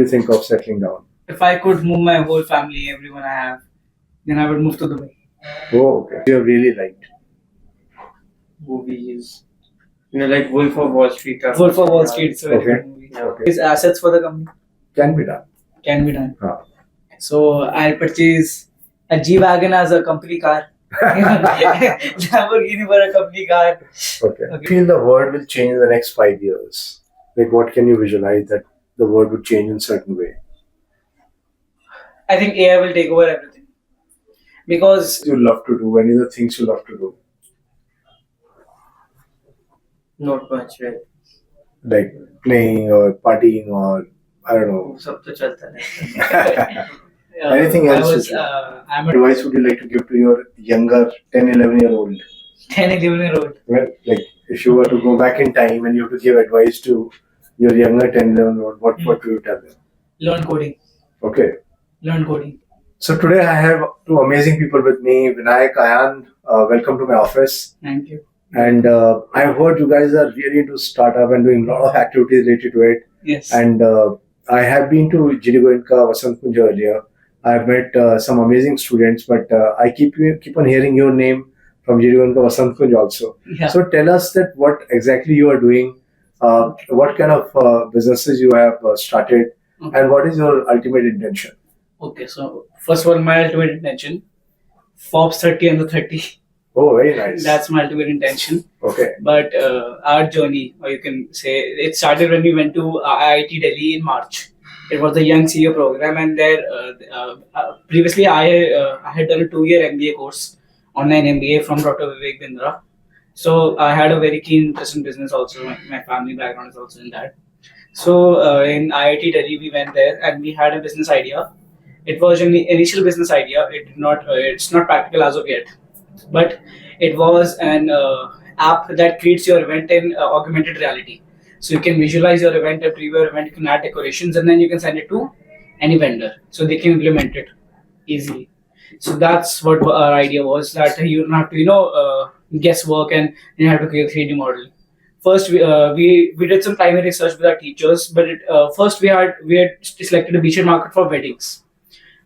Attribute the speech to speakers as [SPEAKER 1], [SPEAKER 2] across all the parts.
[SPEAKER 1] you think of settling down?
[SPEAKER 2] If I could move my whole family, everyone I have, then I would move to Dubai.
[SPEAKER 1] Oh, okay. You have really liked
[SPEAKER 3] movies. Like Wolf of Wall Street.
[SPEAKER 2] Wolf of Wall Street is a very good movie.
[SPEAKER 1] Okay.
[SPEAKER 2] His assets for the company
[SPEAKER 1] Can be done.
[SPEAKER 2] can be done.
[SPEAKER 1] Ah.
[SPEAKER 2] So I'll purchase a G-Wagon as a company car. Lamborghini for a company car.
[SPEAKER 1] Okay. I feel the world will change in the next 5 years. Like, what can you visualize that the world would change in a certain way?
[SPEAKER 2] I think AI will take over everything. Because
[SPEAKER 1] You love to do any of the things you love to do,
[SPEAKER 3] Not much, right?
[SPEAKER 1] like playing or partying or I don't know.
[SPEAKER 3] सब तो चलता रहता है.
[SPEAKER 1] Anything else?
[SPEAKER 2] I'm
[SPEAKER 1] What
[SPEAKER 2] a
[SPEAKER 1] advice would you like to give to your younger 10, 11-year-old?
[SPEAKER 2] 10, 11-year-old.
[SPEAKER 1] Well, like if you were to go back in time and you have to give advice to your younger 10, 11-year-old, what would you tell them?
[SPEAKER 2] Learn coding.
[SPEAKER 1] Okay.
[SPEAKER 2] Learn coding.
[SPEAKER 1] So today I have two amazing people with me, Vinayak, Ayaan. Welcome to my office.
[SPEAKER 2] Thank you.
[SPEAKER 1] And I've heard you guys are really into startup and doing a lot of activities related to it.
[SPEAKER 2] Yes.
[SPEAKER 1] And I have been to Jitin Chawla, Vasant Kunj earlier. I've met some amazing students, but I keep on hearing your name from Jitin Chawla, Vasant Kunj also.
[SPEAKER 2] Yeah.
[SPEAKER 1] So tell us that what exactly you are doing, what kind of businesses you have started,
[SPEAKER 2] Okay.
[SPEAKER 1] and what is your ultimate intention?
[SPEAKER 2] Okay, so first of all, my ultimate intention, Forbes 30 under 30.
[SPEAKER 1] Oh, very nice.
[SPEAKER 2] That's my ultimate intention.
[SPEAKER 1] Okay.
[SPEAKER 2] But our journey, or you can say, it started when we went to IIT Delhi in March. It was the Young CEO program, and there previously I had done a 2-year MBA course, online MBA from Dr. Vivek Bindra. So I had a very keen interest in business also. My family background is also in that. So in IIT Delhi, we went there and we had a business idea. It was an initial business idea. It's not practical as of yet, but it was an app that creates your event in augmented reality. So you can visualize your event and preview your event. You can add decorations and then you can send it to any vendor, so they can implement it easily. So that's what our idea was, that you don't have to guesswork and you have to create a 3D model. First, we did some primary research with our teachers, but first we had selected a beachhead market for weddings.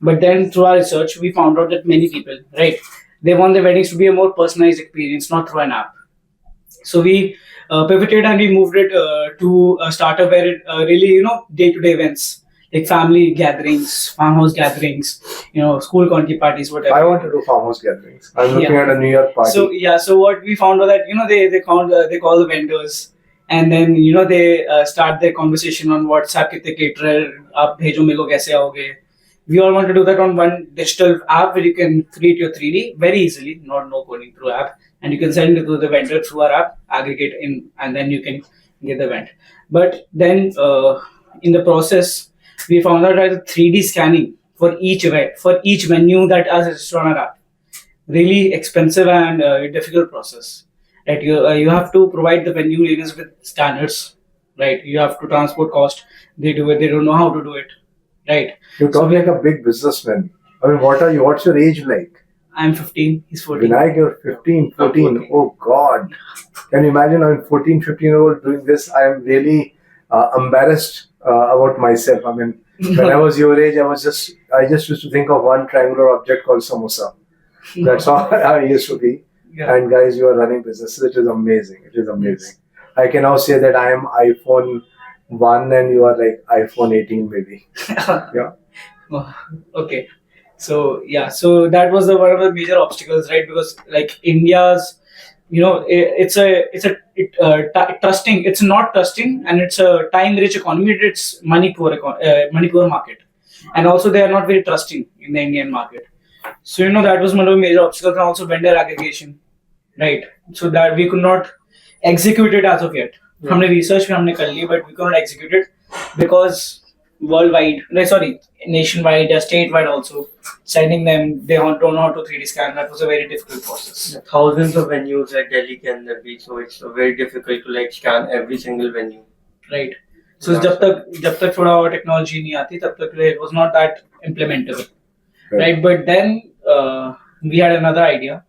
[SPEAKER 2] But then through our research, we found out that many people, right, they want their weddings to be a more personalized experience, not through an app. So we pivoted and we moved it to a startup where it really, day-to-day events like family gatherings, farmhouse gatherings, school conti parties, whatever.
[SPEAKER 1] I want to do farmhouse gatherings. I'm looking at a New Year party.
[SPEAKER 2] So what we found was that they call the vendors, and then they start their conversation on WhatsApp. Kitne caterer aap bhejo mero kaise आओगे. We all want to do that on one digital app where you can create your 3D very easily, no coding through app, and you can send it to the vendor through our app, aggregate in, and then you can get the event. But then in the process, we found out that 3D scanning for each event, for each venue that is registered on our app, really expensive and difficult process. Right, you have to provide the venue owners with standards. Right, you have to transport cost. They do it. They don't know how to do it. Right.
[SPEAKER 1] You talk like a big businessman. I mean, what are you? What's your age like?
[SPEAKER 2] I'm 15. He's 14.
[SPEAKER 1] Vinayak, you're 15, 14. Oh God. Can you imagine? I'm 14, 15-year-old doing this. I am really embarrassed about myself. I mean, when I was your age, I just used to think of one triangular object called samosa. That's all I used to be.
[SPEAKER 2] Yeah.
[SPEAKER 1] And guys, you are running businesses. It is amazing. It is amazing. Yes. I can now say that I am iPhone 1 and you are like iPhone 18 maybe. Yeah.
[SPEAKER 2] Oh, okay. So that was one of the major obstacles, right? Because like India's, it's trusting. It's not trusting, and it's a time-rich economy. It's money poor market, and also they are not very trusting in the Indian market. So that was one of the major obstacles, and also vendor aggregation, right? So that we could not execute it as of yet. हमने research भी हमने कर ली, but we couldn't execute it because nationwide, statewide also, sending them, they don't know how to 3D scan. That was a very difficult process.
[SPEAKER 3] Thousands of venues at Delhi के अंदर भी, so it's very difficult to scan every single venue.
[SPEAKER 2] Right. So जब तक थोड़ा और technology नहीं आती, तब तक it was not that implementable. Right. But then we had another idea.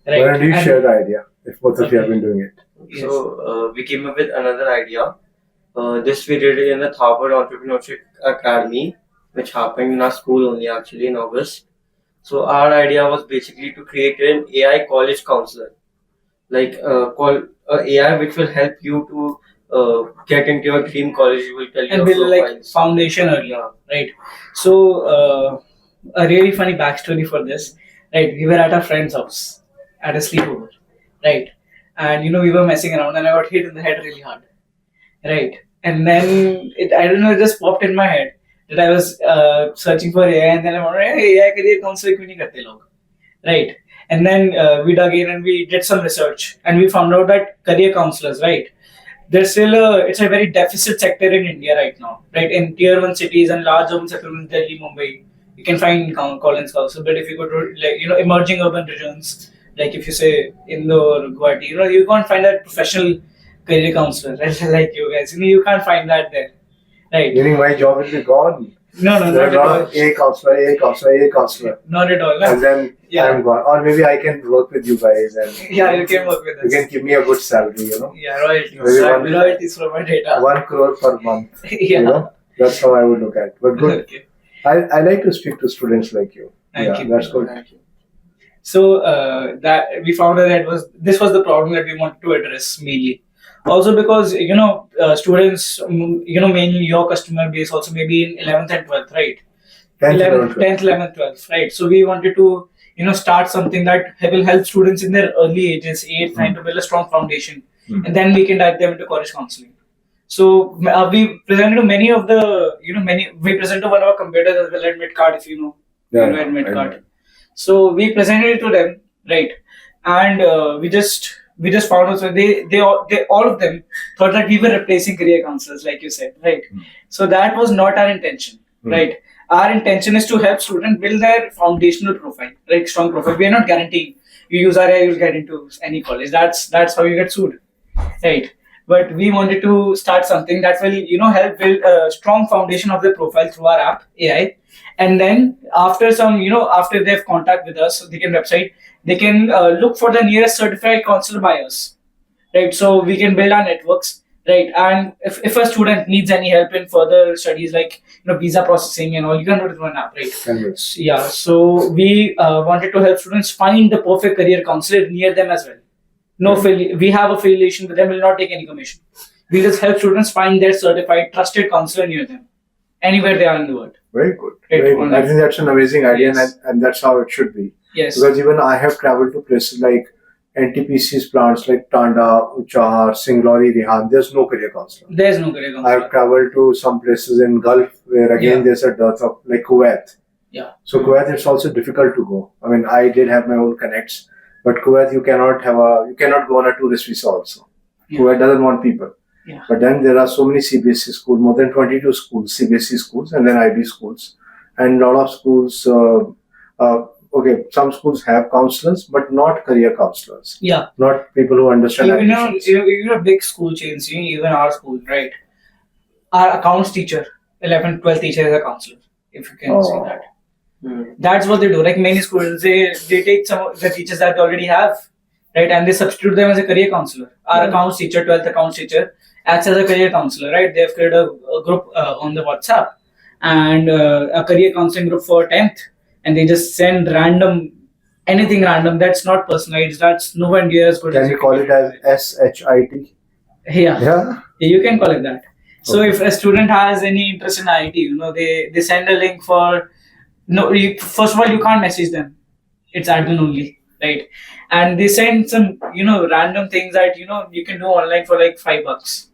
[SPEAKER 2] Right.
[SPEAKER 1] Why don't you share the idea if both of you have been doing it?
[SPEAKER 3] Yes. So we came up with another idea This we did in the Harvard Entrepreneurship Academy, which happened in our school only actually in August. So our idea was basically to create an AI college counselor, like called AI, which will help you to get into your dream college. It will tell you
[SPEAKER 2] and
[SPEAKER 3] your
[SPEAKER 2] build like
[SPEAKER 3] profiles.
[SPEAKER 2] foundation early, right? So a really funny backstory for this, right? We were at our friend's house at a sleepover, right? And we were messing around, and I got hit in the head really hard, right? And then I don't know, it just popped in my head that I was searching for AI, and then I wondered, hey, AI career counselor क्यों नहीं करते लोग, right? And then we dug in and we did some research, and we found out that career counselors, right? There's still it's a very deficit sector in India right now, right? In tier one cities and large urban settlements, Delhi, Mumbai, you can find Collins Council. But if you go to emerging urban regions, like if you say Indore, Guwahati, you can't find that professional career counselor, right? Like you guys, you can't find that there, right?
[SPEAKER 1] Meaning my job will be gone.
[SPEAKER 2] No,
[SPEAKER 1] There
[SPEAKER 2] not
[SPEAKER 1] are
[SPEAKER 2] at
[SPEAKER 1] a lot
[SPEAKER 2] all.
[SPEAKER 1] of A counselor.
[SPEAKER 2] Not at all.
[SPEAKER 1] And then
[SPEAKER 2] Yeah.
[SPEAKER 1] I'm gone. Or maybe I can work with you guys and
[SPEAKER 2] Yeah, you can work with
[SPEAKER 1] you
[SPEAKER 2] us.
[SPEAKER 1] can give me a good salary,
[SPEAKER 2] Yeah, royalties.
[SPEAKER 1] Maybe one-
[SPEAKER 2] Royalties from our data.
[SPEAKER 1] 1 crore per month.
[SPEAKER 2] Yeah.
[SPEAKER 1] That's how I would look at it. But good.
[SPEAKER 2] Okay.
[SPEAKER 1] I like to speak to students like you.
[SPEAKER 2] Thank you.
[SPEAKER 1] That's good.
[SPEAKER 3] Thank you.
[SPEAKER 2] So that we found that this was the problem that we wanted to address mainly. Also because students, mainly your customer base also maybe in 11th and 12th, right?
[SPEAKER 1] 10th, 11th,
[SPEAKER 2] 10th, 11th, 12th, right? So we wanted to start something that will help students in their early ages, 8th, 9th, to build a strong foundation, and then we can dive them into college counseling. So we presented to many of the we presented to one of our competitors as well, admit card, if you know.
[SPEAKER 1] Yeah,
[SPEAKER 2] Admit
[SPEAKER 1] I know.
[SPEAKER 2] card. So we presented it to them, right? And we just found out, so they all of them thought that we were replacing career counselors, like you said, right? So that was not our intention, right? Our intention is to help students build their foundational profile, right? Strong profile. We are not guaranteeing you use our AI, you'll get into any college. That's how you get sued, right? But we wanted to start something that will help build a strong foundation of their profile through our app AI, and then after after they have contact with us, they can look for the nearest certified counselor by us, right? So we can build our networks, right? And if a student needs any help in further studies like visa processing and all, you can do it through an app, right?
[SPEAKER 1] Congrats.
[SPEAKER 2] Yeah. So we wanted to help students find the perfect career counselor near them as well. We have affiliation with them. Will not take any commission. We just help students find their certified, trusted counselor near them, anywhere they are in the world.
[SPEAKER 1] Very good.
[SPEAKER 2] Right,
[SPEAKER 1] Very good. I
[SPEAKER 2] online.
[SPEAKER 1] think that's an amazing idea,
[SPEAKER 2] Yes.
[SPEAKER 1] and that's how it should be.
[SPEAKER 2] Yes.
[SPEAKER 1] Because even I have traveled to places like NTPC's plants like Tanda, Uchahar, Singlori, Rihan. There's no career counselor.
[SPEAKER 2] There's no career
[SPEAKER 1] I
[SPEAKER 2] counselor.
[SPEAKER 1] have traveled to some places in Gulf where again
[SPEAKER 2] Yeah.
[SPEAKER 1] there's a dearth of, like Kuwait.
[SPEAKER 2] Yeah.
[SPEAKER 1] So Kuwait, it's also difficult to go. I mean, I did have my own connects, but Kuwait you cannot go on a tourist visa also.
[SPEAKER 2] Yeah.
[SPEAKER 1] Kuwait doesn't want people.
[SPEAKER 2] Yeah.
[SPEAKER 1] But then there are so many CBSE schools, more than 22 schools, CBSE schools, and then IB schools, and a lot of schools. Okay, some schools have counselors, but not career counselors.
[SPEAKER 2] Yeah.
[SPEAKER 1] Not people who understand. admissions.
[SPEAKER 2] Even big school chains, even our school, right? Our accounts teacher, 11th, 12th teacher is a counselor, if you can see
[SPEAKER 1] Oh.
[SPEAKER 2] that. That's what they do. Like many schools, they take some of the teachers that they already have, right? And they substitute them as a career counselor. Our accounts teacher, 12th accounts teacher, acts as a career counselor, right? They've created a group on the WhatsApp and a career counseling group for 10th, and they just send anything random that's not personalized, that's nowhere near as good
[SPEAKER 1] Can
[SPEAKER 2] as
[SPEAKER 1] you call it as SHIT?
[SPEAKER 2] Yeah.
[SPEAKER 1] Yeah.
[SPEAKER 2] You can call it that. So
[SPEAKER 1] Okay.
[SPEAKER 2] if a student has any interest in IT, they send a link for. First of all, you can't message them. It's admin only, right? And they send some random things that you can do online for like $5,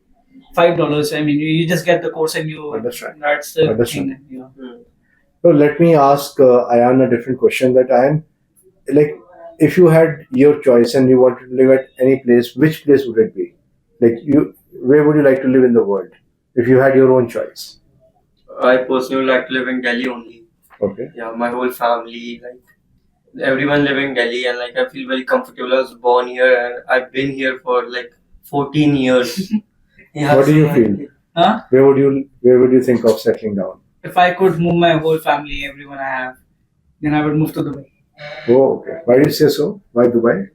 [SPEAKER 2] $5. I mean, you just get the course and you.
[SPEAKER 1] Understand.
[SPEAKER 2] That's the
[SPEAKER 1] Understand.
[SPEAKER 2] thing. Yeah.
[SPEAKER 1] So let me ask Ayaan a different question. That I am like, if you had your choice and you wanted to live at any place, which place would it be? Like where would you like to live in the world if you had your own choice?
[SPEAKER 3] I personally like to live in Delhi only.
[SPEAKER 1] Okay.
[SPEAKER 3] Yeah, my whole family, like everyone live in Delhi, and like I feel very comfortable. I was born here and I've been here for like 14 years. Yeah,
[SPEAKER 1] What do you
[SPEAKER 3] so,
[SPEAKER 1] feel?
[SPEAKER 2] Huh?
[SPEAKER 1] Where would you think of settling down?
[SPEAKER 2] If I could move my whole family, everyone I have, then I would move to Dubai.
[SPEAKER 1] Oh, okay. Why do you say so? Why Dubai?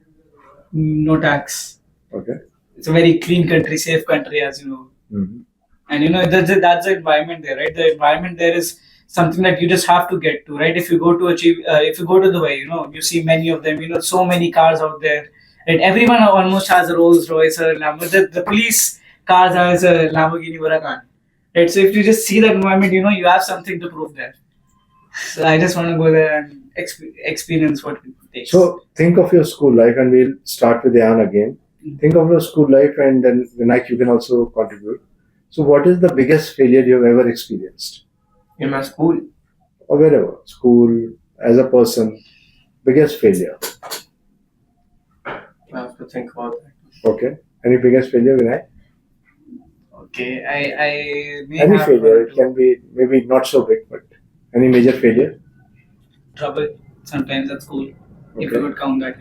[SPEAKER 2] No tax.
[SPEAKER 1] Okay.
[SPEAKER 2] It's a very clean country, safe country, as you know.
[SPEAKER 1] Mhm.
[SPEAKER 2] And that's the environment there, right? The environment there is something that you just have to get to, right? If you go to Dubai, you see many of them, so many cars out there, right? Everyone almost has a Rolls Royce or a Lamborghini. The police cars has a Lamborghini Huracan, right? So if you just see that environment, you have something to prove there. So I just want to go there and experience what it takes.
[SPEAKER 1] So think of your school life, and we'll start with Ayaan again. Think of your school life, and then Vinayak, you can also contribute. So what is the biggest failure you've ever experienced?
[SPEAKER 3] In my school,
[SPEAKER 1] Or wherever, school, as a person, biggest failure.
[SPEAKER 3] I have to think about that.
[SPEAKER 1] Okay. Any biggest failure, Vinayak?
[SPEAKER 2] Okay, I may
[SPEAKER 1] Any
[SPEAKER 2] have
[SPEAKER 1] failure, it can be maybe not so big, but any major failure?
[SPEAKER 2] trouble sometimes at school, if
[SPEAKER 1] Okay.
[SPEAKER 2] you could count that,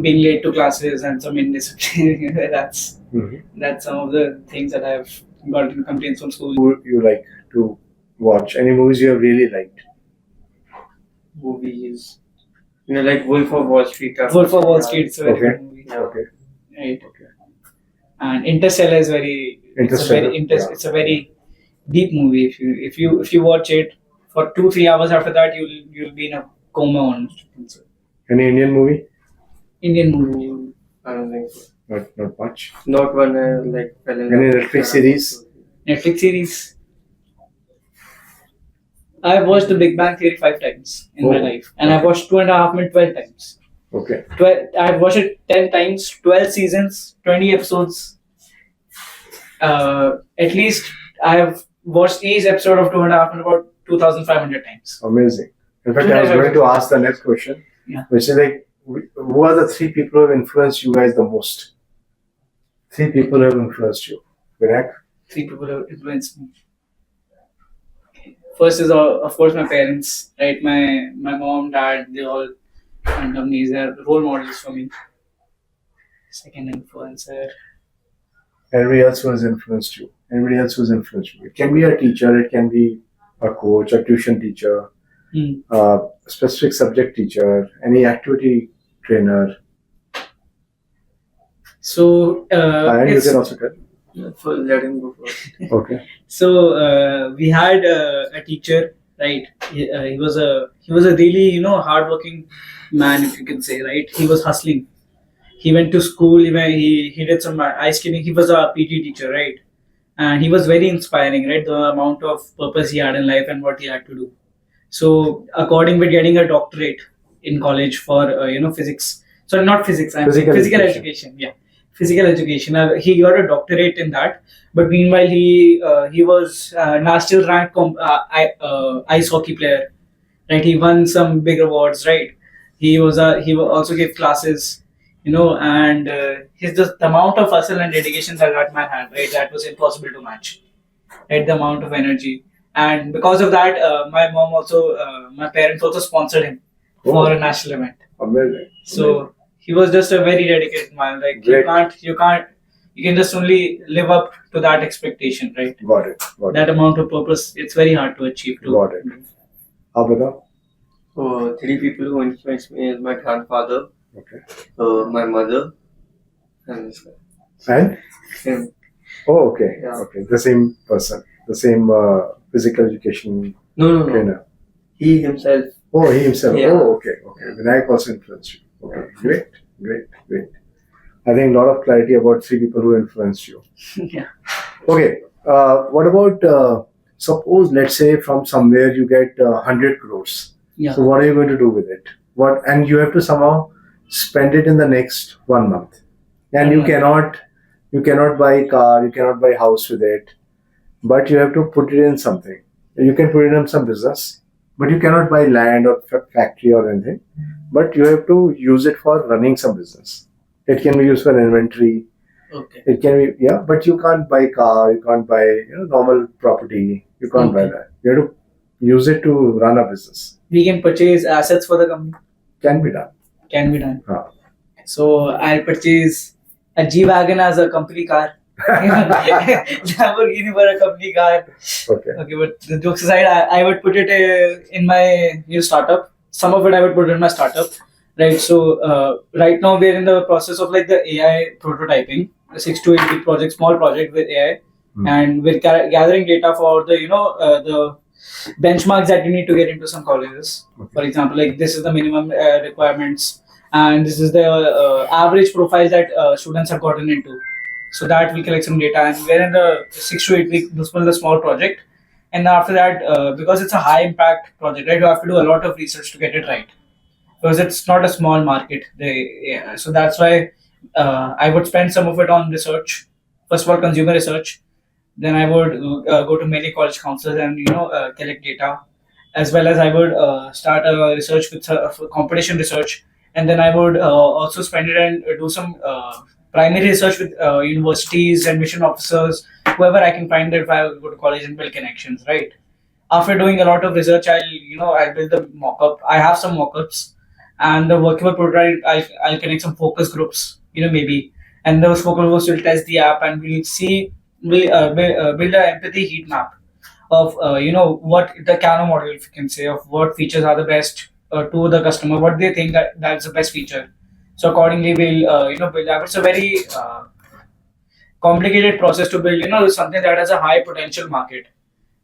[SPEAKER 2] being late to classes and some indiscipline. that's
[SPEAKER 1] Mhm.
[SPEAKER 2] that's some of the things that I've gotten complaints from school.
[SPEAKER 1] Who you like to watch? Any movies you have really liked?
[SPEAKER 3] Movies, like Wolf of Wall Street.
[SPEAKER 2] Wolf of Wall Street is a very
[SPEAKER 1] Okay.
[SPEAKER 2] good movie,
[SPEAKER 1] Okay.
[SPEAKER 2] right? And Interstellar is
[SPEAKER 1] Interstellar, yeah.
[SPEAKER 2] it's a very deep movie. If you watch it for 2-3 hours, after that you'll be in a coma almost.
[SPEAKER 1] Any Indian movie?
[SPEAKER 2] Indian movie.
[SPEAKER 3] I don't think so.
[SPEAKER 1] Not much.
[SPEAKER 3] Not one like fell in
[SPEAKER 1] Any
[SPEAKER 3] love.
[SPEAKER 1] Netflix series?
[SPEAKER 2] Netflix series. I've watched The Big Bang Theory 5 times in my
[SPEAKER 1] Oh,
[SPEAKER 2] life, and I've watched 2.5 Men 12 times.
[SPEAKER 1] Okay.
[SPEAKER 2] I've watched it 10 times, 12 seasons, 20 episodes. At least I have watched each episode of 2.5 Men about 2,500 times.
[SPEAKER 1] Amazing. In fact, I was going to ask the next question,
[SPEAKER 2] Yeah.
[SPEAKER 1] which is like, who are the 3 people who have influenced you guys the most? 3 people who have influenced you. Vinayak?
[SPEAKER 2] 3 people have influenced me. First is of course my parents, right? My mom, dad, they all and companies, they're role models for me. Second influencer.
[SPEAKER 1] Anybody else who has influenced you? Anybody else who has influenced you? It can be a teacher, it can be a coach, a tuition teacher, a specific subject teacher, any activity trainer.
[SPEAKER 2] So
[SPEAKER 1] And you
[SPEAKER 2] it's-
[SPEAKER 1] can also tell.
[SPEAKER 3] For let him go first.
[SPEAKER 1] Okay.
[SPEAKER 2] So we had a teacher, right? He was a really hardworking man, if you can say, right? He was hustling. He went to school. He did some ice skating. He was a PT teacher, right? And he was very inspiring, right? The amount of purpose he had in life and what he had to do. So according with getting a doctorate in college for physics. So not physics. I'm saying
[SPEAKER 1] Physical
[SPEAKER 2] physical
[SPEAKER 1] education.
[SPEAKER 2] education. Yeah. Physical education. He got a doctorate in that, but meanwhile he was national ranked ice hockey player, right? He won some big awards, right? He also gave classes, and his the amount of hustle and dedication that man had, right? That was impossible to match, right? The amount of energy, and because of that, my parents also sponsored him for a national event.
[SPEAKER 1] Amazing.
[SPEAKER 2] So he was just a very dedicated man. Like
[SPEAKER 1] Great.
[SPEAKER 2] you can just only live up to that expectation, right?
[SPEAKER 1] Got it.
[SPEAKER 2] That amount of purpose, it's very hard to achieve too.
[SPEAKER 1] Got it. How about
[SPEAKER 3] So 3 people who influenced me is my grandfather,
[SPEAKER 1] Okay.
[SPEAKER 3] my mother, and this guy.
[SPEAKER 1] And?
[SPEAKER 3] Him.
[SPEAKER 1] Oh, okay.
[SPEAKER 3] Yeah.
[SPEAKER 1] Okay. The same person. The same physical education
[SPEAKER 3] No.
[SPEAKER 1] trainer.
[SPEAKER 3] He himself.
[SPEAKER 1] Oh, he himself.
[SPEAKER 3] Yeah.
[SPEAKER 1] Oh, okay. Vinayak also influenced you. Okay. Great. I think a lot of clarity about 3 people who influenced you.
[SPEAKER 2] Yeah.
[SPEAKER 1] Okay. What about, suppose, let's say from somewhere you get 100 crores.
[SPEAKER 2] Yeah.
[SPEAKER 1] So what are you going to do with it? And you have to somehow spend it in the next 1 month. And you cannot buy a car, you cannot buy a house with it, but you have to put it in something. You can put it in some business, but you cannot buy land or factory or anything, but you have to use it for running some business. It can be used for inventory.
[SPEAKER 2] Okay.
[SPEAKER 1] It can be, but you can't buy car, you can't buy normal property, you can't buy that. You have to use it to run a business.
[SPEAKER 2] We can purchase assets for the company.
[SPEAKER 1] Can be done.
[SPEAKER 2] Can be done.
[SPEAKER 1] Huh.
[SPEAKER 2] So I'll purchase a G-Wagon as a company car. Lamborghini for a company car.
[SPEAKER 1] Okay.
[SPEAKER 2] Okay, but the jokes aside, I would put it in my new startup. Some of it I would put in my startup. Right. So right now we're in the process of like the AI prototyping, a 6 to 8 week project, small project with AI, and we're gathering data for the the benchmarks that you need to get into some colleges. For example, like this is the minimum requirements, and this is the average profile that students have gotten into. So that we collect some data, and we're in the 6 to 8 week. This was a small project, and after that, because it's a high impact project, right, you have to do a lot of research to get it right, because it's not a small market. So that's why I would spend some of it on research. First of all, consumer research. Then I would go to many college counselors and collect data, as well as I would start a research with for competition research, and then I would also spend it and do some primary research with universities, admission officers, whoever I can find if I go to college and build connections. Right. After doing a lot of research, I'll build the mock-up. I have some mock-ups, and the workable prototype I'll connect some focus groups. Maybe, and those focus groups will test the app, and we'll see build an empathy heat map of what the Kano model, if you can say, of what features are the best to the customer, what they think that's the best feature. So accordingly, we'll build that. It's a very complicated process to build something that has a high potential market,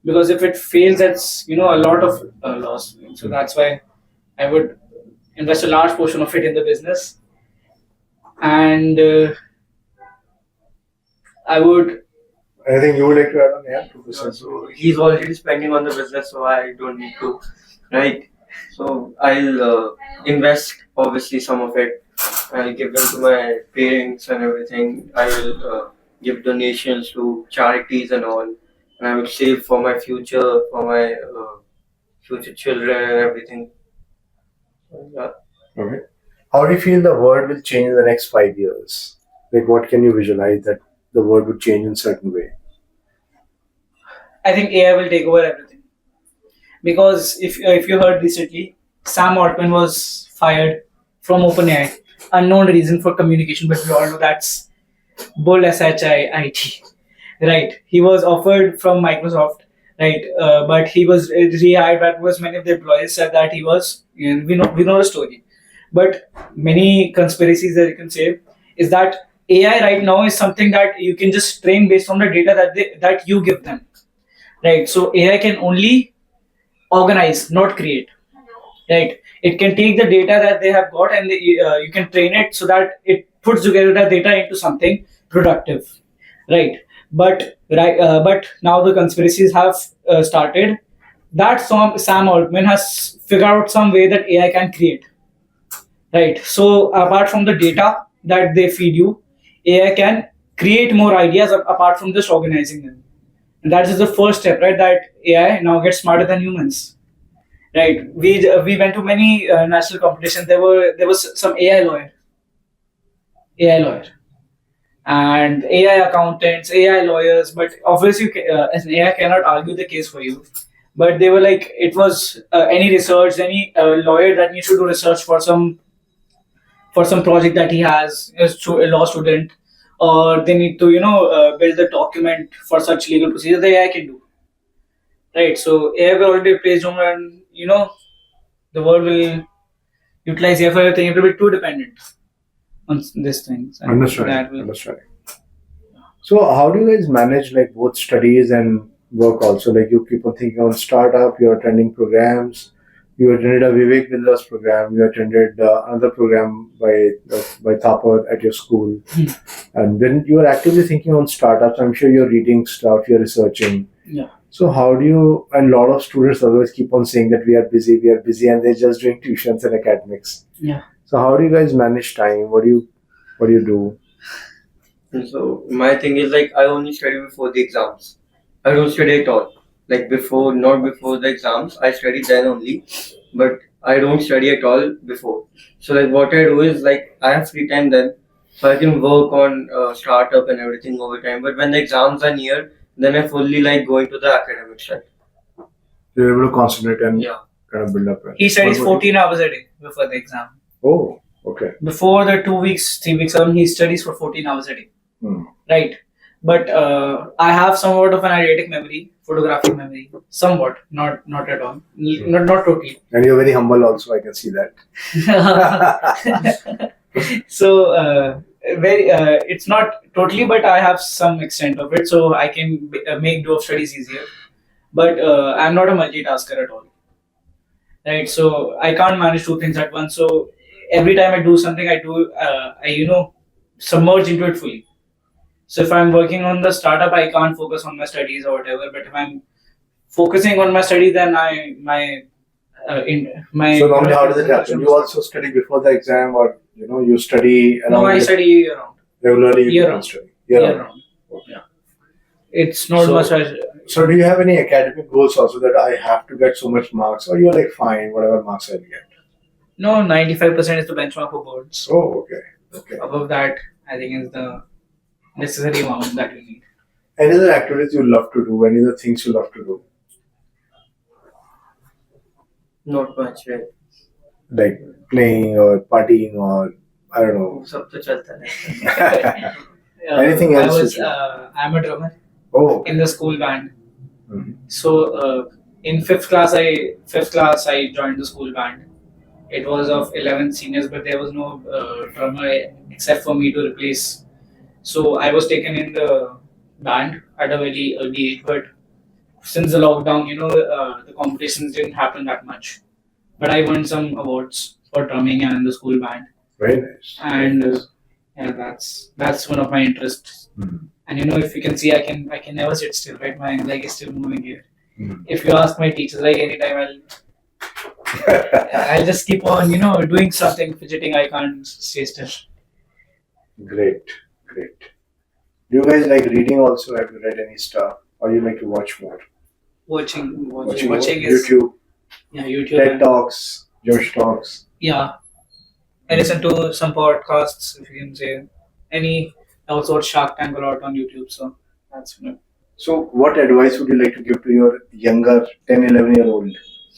[SPEAKER 2] because if it fails, that's a lot of loss. So that's why I would invest a large portion of it in the business, and I would.
[SPEAKER 1] Anything you would like to add on? Yeah, 2%.
[SPEAKER 3] So he's already spending on the business, so I don't need to, right? So I'll invest obviously some of it. I'll give them to my parents and everything. I will give donations to charities and all, and I will save for my future, for my future children and everything. So, yeah.
[SPEAKER 1] Okay. How do you feel the world will change in the next 5 years? Like, what can you visualize that the world would change in a certain way?
[SPEAKER 2] I think AI will take over everything, because if you heard recently, Sam Altman was fired from OpenAI, unknown reason for communication, but we all know that's bull shit, right? He was offered from Microsoft, right? But he was rehired, but because many of the employees said that he was, we know the story, but many conspiracies that you can say is that AI right now is something that you can just train based on the data that you give them, right? So AI can only organize, not create, right? It can take the data that they have got, and you can train it so that it puts together that data into something productive, right? But now the conspiracies have started that Sam Altman has figured out some way that AI can create, right? So apart from the data that they feed you, AI can create more ideas apart from just organizing them. And that is the first step, right? That AI now gets smarter than humans, right? We went to many national competitions. There was some AI lawyer, and AI accountants, AI lawyers. But obviously, as an AI cannot argue the case for you. But they were like, it was any research, any lawyer that needs to do research for some project that he has, is a law student, or they need to build a document for such legal procedure, the AI can do, right? So AI will already replace human, and the world will utilize AI for everything. It will be too dependent on these things. And
[SPEAKER 1] Understanding. So how do you guys manage like both studies and work also? Like, you keep on thinking on startup, you're attending programs. You attended a Vivek Villas program. You attended another program by Thapar at your school, and then you are actively thinking on startups. I'm sure you're reading stuff, you're researching.
[SPEAKER 2] Yeah.
[SPEAKER 1] So how do you? And a lot of students always keep on saying that we are busy, and they're just doing tuitions and academics.
[SPEAKER 2] Yeah.
[SPEAKER 1] So how do you guys manage time? What do you do?
[SPEAKER 3] So my thing is, like, I only study before the exams. I don't study at all. Like not before the exams. I study then only, but I don't study at all before. So like what I do is, like, I have free time then, so I can work on startup and everything over time. But when the exams are near, then I fully like going to the academic side.
[SPEAKER 1] You're able to concentrate and
[SPEAKER 3] Yeah.
[SPEAKER 1] kind of build up.
[SPEAKER 2] He studies 14 hours a day before the exam.
[SPEAKER 1] Oh, okay.
[SPEAKER 2] Before the 2 weeks, 3 weeks, he studies for 14 hours a day. Right. But I have somewhat of an eidetic memory, photographic memory, somewhat, not at all, not totally.
[SPEAKER 1] And you're very humble also, I can see that.
[SPEAKER 2] So it's not totally, but I have some extent of it, so I can make do of studies easier. But I'm not a multitasker at all, right? So I can't manage two things at once. So every time I do something, I submerge into it fully. So if I'm working on the startup, I can't focus on my studies or whatever. But if I'm focusing on my studies, then my
[SPEAKER 1] So normally, how does it happen? You also study before the exam, or you study around
[SPEAKER 2] No, I
[SPEAKER 1] it
[SPEAKER 2] study year round.
[SPEAKER 1] regularly. You
[SPEAKER 2] Year
[SPEAKER 1] don't
[SPEAKER 2] round.
[SPEAKER 1] study.
[SPEAKER 2] Year round. Yeah. It's not
[SPEAKER 1] So-
[SPEAKER 2] much.
[SPEAKER 1] So do you have any academic goals also that I have to get so much marks, or you're like fine, whatever marks I get?
[SPEAKER 2] No, 95% is the benchmark for boards.
[SPEAKER 1] Oh, okay.
[SPEAKER 2] Above that, I think is the necessary amount that you need.
[SPEAKER 1] Any other activities you love to do? Any other things you love to do?
[SPEAKER 3] Not much, right?
[SPEAKER 1] Like playing or partying or I don't know.
[SPEAKER 3] सब तो चलता रहता है.
[SPEAKER 1] Anything else you do?
[SPEAKER 2] I'm a drummer
[SPEAKER 1] Oh,
[SPEAKER 2] in the school band.
[SPEAKER 1] Mhm.
[SPEAKER 2] So in fifth class, I joined the school band. It was of 11 seniors, but there was no drummer except for me to replace. So I was taken in the band at a very early age, but since the lockdown, the competitions didn't happen that much. But I won some awards for drumming and in the school band,
[SPEAKER 1] very nice.
[SPEAKER 2] and yeah, that's one of my interests.
[SPEAKER 1] Mhm.
[SPEAKER 2] And if you can see, I can never sit still, right? My leg is still moving here.
[SPEAKER 1] Mhm.
[SPEAKER 2] If you ask my teachers, like anytime I'll just keep on, doing something, fidgeting. I can't stay still.
[SPEAKER 1] Great. Do you guys like reading also? Have you read any stuff, or you like to watch more?
[SPEAKER 2] Watching
[SPEAKER 1] Watching
[SPEAKER 2] is
[SPEAKER 1] YouTube,
[SPEAKER 2] YouTube.
[SPEAKER 1] TED Talks, Josh Talks.
[SPEAKER 2] Yeah, I listen to some podcasts, if you can say. I also watch Shark Tank a lot on YouTube, so that's
[SPEAKER 1] So, what advice would you like to give to your younger 10, 11-year-old?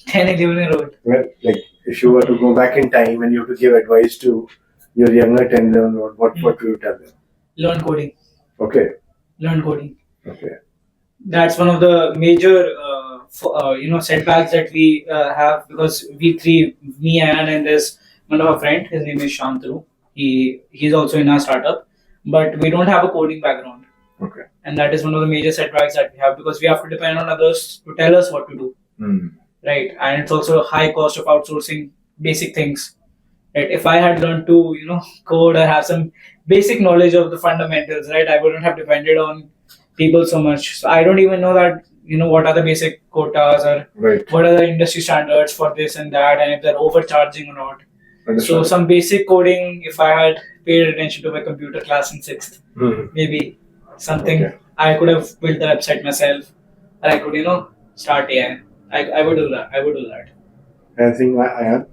[SPEAKER 2] 10, 11-year-old.
[SPEAKER 1] Well, like if you were to go back in time and you have to give advice to your younger 10, 11-year-old, what would you tell them?
[SPEAKER 2] Learn coding.
[SPEAKER 1] Okay.
[SPEAKER 2] That's one of the major setbacks that we have, because we three, me, Ayaan, and there's one of our friend, his name is Shantanu. He's also in our startup, but we don't have a coding background.
[SPEAKER 1] Okay.
[SPEAKER 2] And that is one of the major setbacks that we have, because we have to depend on others to tell us what to do. Right? And it's also a high cost of outsourcing basic things. Right? If I had learned to, code or have some basic knowledge of the fundamentals, right, I wouldn't have depended on people so much. So I don't even know that, what are the basic quotas, or
[SPEAKER 1] Right.
[SPEAKER 2] what are the industry standards for this and that, and if they're overcharging or not. So
[SPEAKER 1] Understand.
[SPEAKER 2] some basic coding, if I had paid attention to my computer class in 6th, maybe something,
[SPEAKER 1] Okay.
[SPEAKER 2] I could have built the website myself, or I could, start AI. I would do that.
[SPEAKER 1] Anything, Ayaan?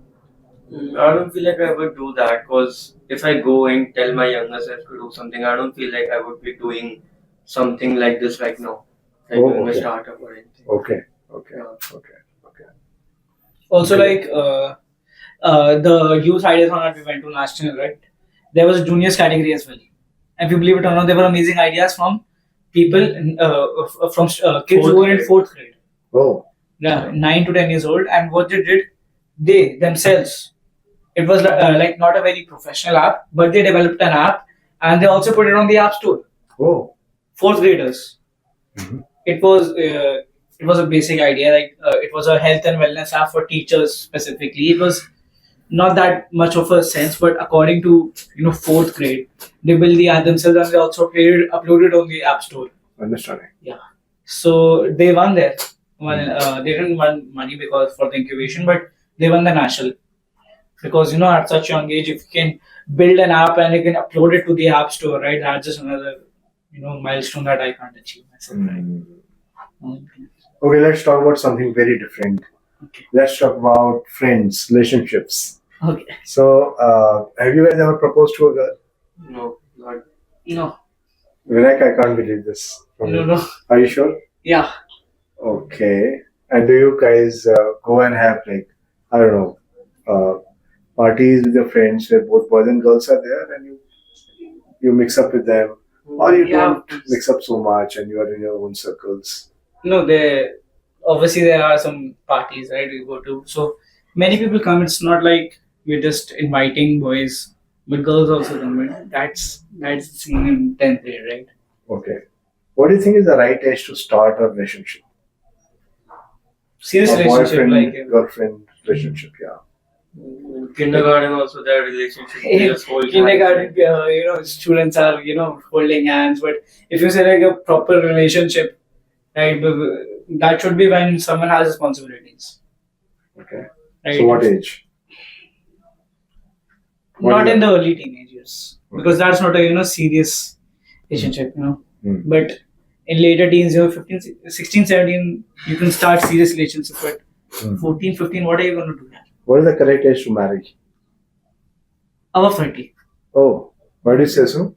[SPEAKER 3] I don't feel like I would do that, because if I go and tell my younger self to do something, I don't feel like I would be doing something like this right now, like doing a
[SPEAKER 1] Okay.
[SPEAKER 3] startup or anything.
[SPEAKER 1] Okay.
[SPEAKER 2] Also,
[SPEAKER 1] Okay.
[SPEAKER 2] like the youth Ideathon that we went to national, right? There was a juniors category as well. And if you believe it or not, there were amazing ideas from people, from kids who
[SPEAKER 3] Fourth
[SPEAKER 2] were in
[SPEAKER 3] grade.
[SPEAKER 2] 4th grade.
[SPEAKER 1] Oh,
[SPEAKER 2] Yeah, 9 to 10 years old. And what they did, they themselves, it was like not a very professional app, but they developed an app and they also put it on the App Store.
[SPEAKER 1] oh.
[SPEAKER 2] 4th graders.
[SPEAKER 1] Mhm.
[SPEAKER 2] It was a basic idea, like it was a health and wellness app for teachers specifically. It was not that much of a sense, but according to 4th grade, they built the app themselves and they also uploaded on the App Store.
[SPEAKER 1] Understanding.
[SPEAKER 2] So they won there. Well, they didn't win money because for the incubation, but they won the national. Because at such young age, if you can build an app and you can upload it to the App Store, right? That's just another milestone that I can't achieve myself. Right?
[SPEAKER 1] Okay, let's talk about something very different.
[SPEAKER 2] Okay.
[SPEAKER 1] Let's talk about friends, relationships.
[SPEAKER 2] Okay.
[SPEAKER 1] So, have you guys ever proposed to a girl?
[SPEAKER 3] No, not.
[SPEAKER 2] No.
[SPEAKER 1] Vinayak, I can't believe this.
[SPEAKER 2] No.
[SPEAKER 1] Are you sure?
[SPEAKER 2] Yeah.
[SPEAKER 1] Okay. And do you guys go and have I don't know, parties with your friends where both boys and girls are there, and you mix up with them, or you don't mix up so much and you are in your own circles?
[SPEAKER 2] No, obviously there are some parties, right, we go to. So many people come. It's not like we're just inviting boys but girls also come. But that's seen in 10th grade, right?
[SPEAKER 1] Okay. What do you think is the right age to start a relationship?
[SPEAKER 2] Serious
[SPEAKER 1] A
[SPEAKER 2] relationship,
[SPEAKER 1] boyfriend,
[SPEAKER 2] like
[SPEAKER 1] girlfriend relationship, yeah.
[SPEAKER 3] In kindergarten also that relationship
[SPEAKER 2] in
[SPEAKER 3] they just hold
[SPEAKER 2] kindergarten,
[SPEAKER 3] hands.
[SPEAKER 2] students are holding hands. But if you say like a proper relationship, right, that should be when someone has responsibilities,
[SPEAKER 1] Okay.
[SPEAKER 2] right?
[SPEAKER 1] So what age? What
[SPEAKER 2] Not
[SPEAKER 1] is
[SPEAKER 2] in
[SPEAKER 1] that?
[SPEAKER 2] the early teenagers, because that's not a serious relationship,
[SPEAKER 1] Hmm.
[SPEAKER 2] But in later teens, 15, 16, 17, you can start serious relationship. But
[SPEAKER 1] Hmm.
[SPEAKER 2] 14, 15, what are you going to do?
[SPEAKER 1] What is the correct age to marry?
[SPEAKER 2] Above 30.
[SPEAKER 1] Oh, why do you say so?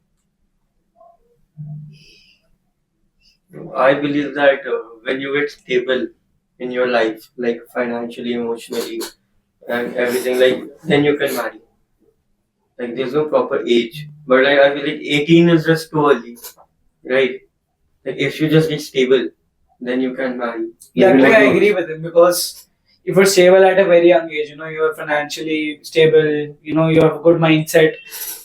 [SPEAKER 3] I believe that when you get stable in your life, like financially, emotionally, and everything, like then you can marry. Like there's no proper age, but I feel like 18 is just too early, right? Like if you just get stable, then you can marry.
[SPEAKER 2] Yeah,
[SPEAKER 1] Maybe
[SPEAKER 2] actually,
[SPEAKER 1] like
[SPEAKER 2] I
[SPEAKER 1] those-
[SPEAKER 2] agree with him, because if you're stable at a very young age, you're financially stable, you have a good mindset,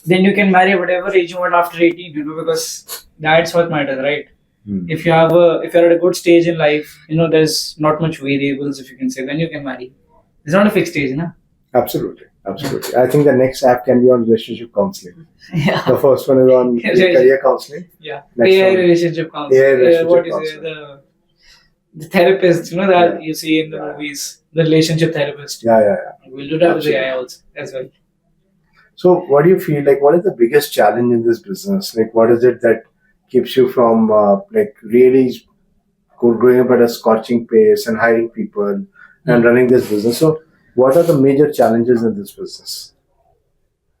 [SPEAKER 2] then you can marry whatever age you want after 18, because that's what matters, right?
[SPEAKER 1] Hmm.
[SPEAKER 2] If you're at a good stage in life, there's not much variables, if you can say, then you can marry. It's not a fixed age, na?
[SPEAKER 1] Absolutely. Absolutely. I think the next app can be on relationship counseling.
[SPEAKER 2] Yeah.
[SPEAKER 1] The first one is on career counseling.
[SPEAKER 2] Yeah.
[SPEAKER 1] Next
[SPEAKER 2] AI
[SPEAKER 1] one.
[SPEAKER 2] relationship counselor.
[SPEAKER 1] AI relationship
[SPEAKER 2] What is
[SPEAKER 1] counselor.
[SPEAKER 2] it? The therapist, that
[SPEAKER 1] Yeah.
[SPEAKER 2] you see in the
[SPEAKER 1] Yeah.
[SPEAKER 2] movies, the relationship therapist.
[SPEAKER 1] Yeah.
[SPEAKER 2] We'll do that with
[SPEAKER 1] Absolutely.
[SPEAKER 2] AI also as well.
[SPEAKER 1] So, what do you feel like? What is the biggest challenge in this business? Like, what is it that keeps you from really growing up at a scorching pace and hiring people and running this business? So, what are the major challenges in this business?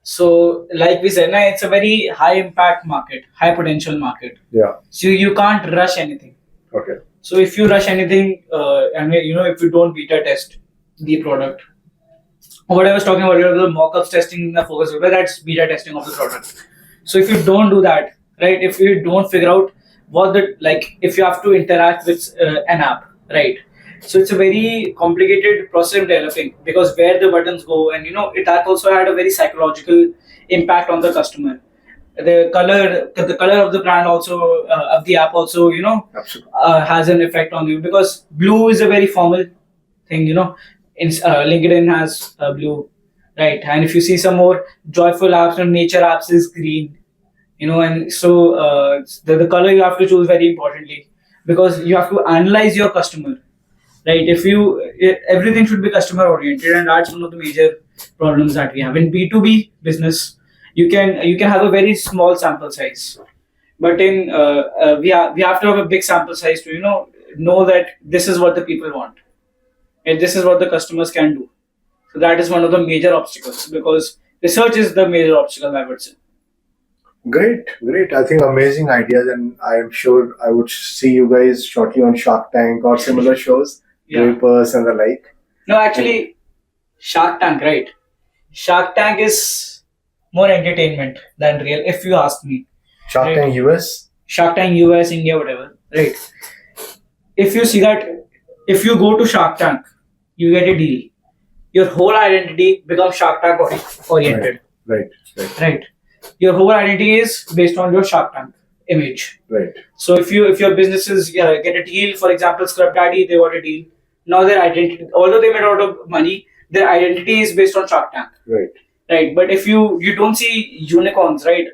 [SPEAKER 2] So, like we said, it's a very high impact market, high potential market.
[SPEAKER 1] Yeah.
[SPEAKER 2] So you can't rush anything.
[SPEAKER 1] Okay.
[SPEAKER 2] So if you rush anything, and if you don't beta test the product, what I was talking about, the mock-ups testing in the focus group, that's beta testing of the product. So if you don't do that, right, if you don't figure out if you have to interact with an app, right, so it's a very complicated process of developing, because where the buttons go, and it also had a very psychological impact on the customer. The color of the brand also, of the app also,
[SPEAKER 1] Absolutely.
[SPEAKER 2] has an effect on you, because blue is a very formal thing, LinkedIn has blue, right? And if you see some more joyful apps and nature apps is green, and so the color you have to choose very importantly, because you have to analyze your customer, right? Everything should be customer oriented, and that's one of the major problems that we have in B2B business. You can have a very small sample size, but in we have to have a big sample size to know that this is what the people want, and this is what the customers can do. So that is one of the major obstacles, because research is the major obstacle, I would say.
[SPEAKER 1] Great. I think amazing ideas, and I am sure I would see you guys shortly on Shark Tank or similar shows,
[SPEAKER 2] Yeah.
[SPEAKER 1] Papers and the like.
[SPEAKER 2] No, actually, Shark Tank, right? Shark Tank is more entertainment than real, if you ask me.
[SPEAKER 1] Shark
[SPEAKER 2] Right.
[SPEAKER 1] Tank US.
[SPEAKER 2] Shark Tank US, India, whatever, right? If you see that, if you go to Shark Tank, you get a deal. Your whole identity becomes Shark Tank oriented,
[SPEAKER 1] Right.
[SPEAKER 2] right? Your whole identity is based on your Shark Tank image.
[SPEAKER 1] Right.
[SPEAKER 2] So if your businesses get a deal, for example, Scrub Daddy, they got a deal. Now their identity, although they made a lot of money, their identity is based on Shark Tank.
[SPEAKER 1] Right.
[SPEAKER 2] Right, but if you don't see unicorns, right?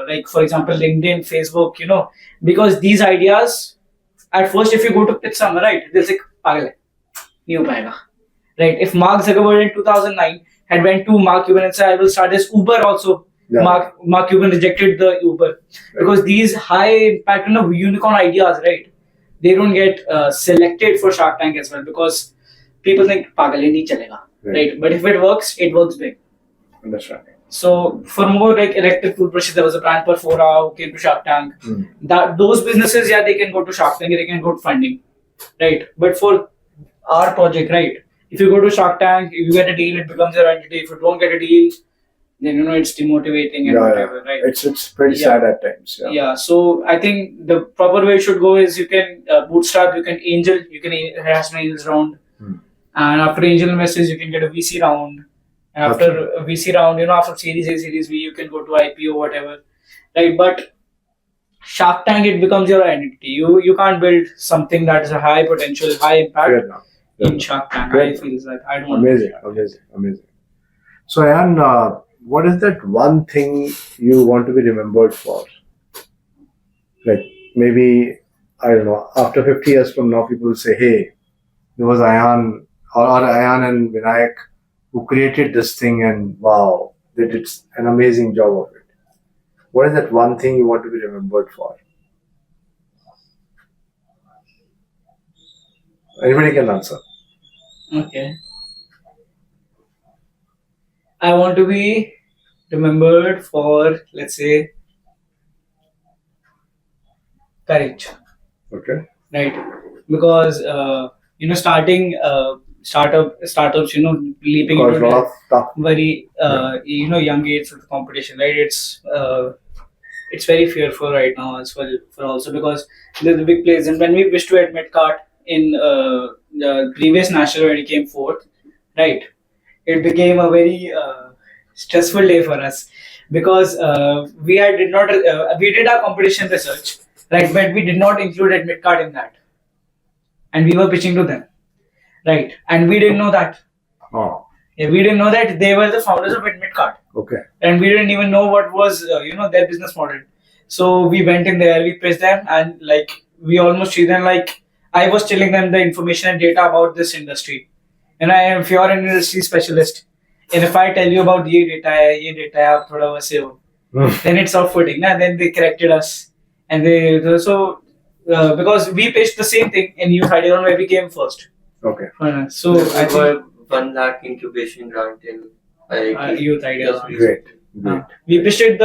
[SPEAKER 2] Like for example, LinkedIn, Facebook, because these ideas, at first, if you go to pitch someone, right, they'll say, "Pagal hai, nahi ho payega." Right? If Mark Zuckerberg in 2009 had went to Mark Cuban and said, "I will start this Uber," also,
[SPEAKER 1] Yeah.
[SPEAKER 2] Mark Cuban rejected the Uber, because these high impact, unicorn ideas, right? They don't get selected for Shark Tank as well, because people think "Pagal hai, nahi chalega," right? But if it works big.
[SPEAKER 1] Understanding.
[SPEAKER 2] So for more like electric toothbrushes, there was a brand Perfora who came to Shark Tank. That those businesses, they can go to Shark Tank, they can go to funding, right? But for our project, right? If you go to Shark Tank, if you get a deal, it becomes your entity. If you don't get a deal, then it's demotivating and whatever, right?
[SPEAKER 1] It's pretty sad at times. Yeah.
[SPEAKER 2] Yeah. So I think the proper way should go is you can bootstrap, you can angel, you can has an angels round, and after angel investors, you can get a VC round. After VC round, after Series A, Series B, you can go to IPO, whatever, right? But Shark Tank, it becomes your identity. You can't build something that is a high potential, high impact
[SPEAKER 1] Fair enough.
[SPEAKER 2] in Shark Tank.
[SPEAKER 1] Fair
[SPEAKER 2] I
[SPEAKER 1] enough.
[SPEAKER 2] feel like I don't want to do that.
[SPEAKER 1] Amazing. So, Ayaan, what is that one thing you want to be remembered for? Like maybe, I don't know, after 50 years from now, people will say, hey, there was Ayaan or Ayaan and Vinayak who created this thing, and wow, they did an amazing job of it. What is that one thing you want to be remembered for? Anybody can answer.
[SPEAKER 2] Okay. I want to be remembered for, let's say, courage,
[SPEAKER 1] Okay.
[SPEAKER 2] right? Because starting startups, leaping
[SPEAKER 1] Because
[SPEAKER 2] into
[SPEAKER 1] a lot of stuff.
[SPEAKER 2] very young age with competition, right? It's very fearful right now as well, for also because there's the big players. And when we wished to admit card in the previous national when it came fourth, right? It became a very stressful day for us because we did our competition research, right? But we did not include admit card in that, and we were pitching to them, right? And we didn't know that.
[SPEAKER 1] Oh,
[SPEAKER 2] Yeah, we didn't know that they were the founders of admit card,
[SPEAKER 1] okay.
[SPEAKER 2] and we didn't even know what was their business model. So we went in there, we pitched them, and we almost treated them like I was telling them the information and data about this industry. And if you're an industry specialist, and if I tell you about ye data hai, aap thoda वैसे हो, then it's off footing. Na? Then they corrected us, and because we pitched the same thing in Youth Ideathon where we came first.
[SPEAKER 1] Okay.
[SPEAKER 2] So I think
[SPEAKER 3] 1 lakh incubation grant in
[SPEAKER 2] Youth Ideathon.
[SPEAKER 1] Great.
[SPEAKER 2] We pitched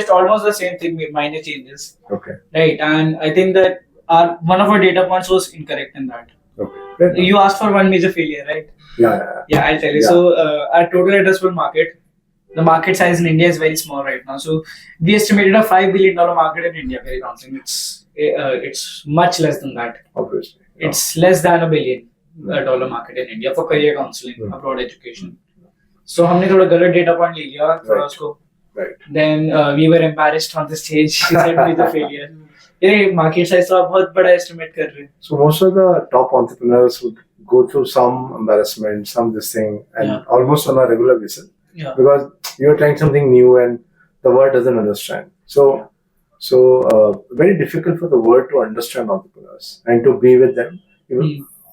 [SPEAKER 2] almost the same thing with minor changes.
[SPEAKER 1] Okay.
[SPEAKER 2] Right, and I think that one of our data points was incorrect in that.
[SPEAKER 1] Okay.
[SPEAKER 2] You asked for one major failure, right?
[SPEAKER 1] Yeah.
[SPEAKER 2] Yeah, I'll tell you.
[SPEAKER 1] Yeah.
[SPEAKER 2] So, our total addressable market, the market size in India is very small right now. So, we estimated a $5 billion market in India. Very counseling. It's much less than that.
[SPEAKER 1] Obviously.
[SPEAKER 2] It's less than $1 billion market in India for career counseling, abroad education. So, हमने थोड़ा गलत data point ले लिया थोड़ा उसको.
[SPEAKER 1] Right.
[SPEAKER 2] Then we were embarrassed on the stage. We said major failure. ये market size तो आप बहुत बड़ा estimate कर रहे हैं.
[SPEAKER 1] So most of the top entrepreneurs would go through some embarrassment, some this thing, and almost on a regular basis.
[SPEAKER 2] Yeah.
[SPEAKER 1] Because you're trying something new and the world doesn't understand. So very difficult for the world to understand entrepreneurs and to be with them.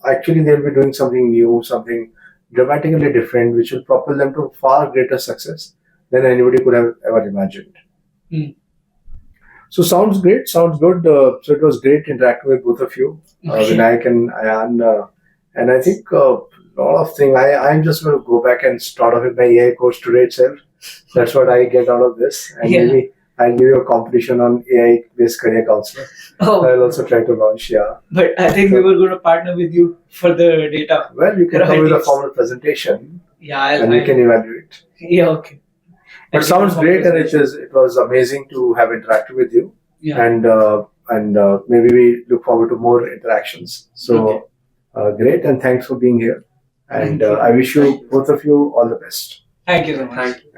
[SPEAKER 1] Actually, they'll be doing something new, something dramatically different, which will propel them to far greater success than anybody could have ever imagined. So sounds great, sounds good. So it was great interacting with both of you, Vinayak and Ayaan. And I think a lot of things, I'm just going to go back and start off with my AI course today itself. That's what I get out of this. And maybe I'll give you a competition on AI-based career counselor. I'll also try to launch,
[SPEAKER 2] But I think we were going to partner with you for the data.
[SPEAKER 1] Well, you can come with a formal presentation and we can evaluate.
[SPEAKER 2] Yeah, okay.
[SPEAKER 1] But sounds great, and it was amazing to have interacted with you.
[SPEAKER 2] Yeah.
[SPEAKER 1] And maybe we look forward to more interactions. So great, and thanks for being here. And I wish you both of you all the best.
[SPEAKER 2] Thank you so much.
[SPEAKER 3] Thank you.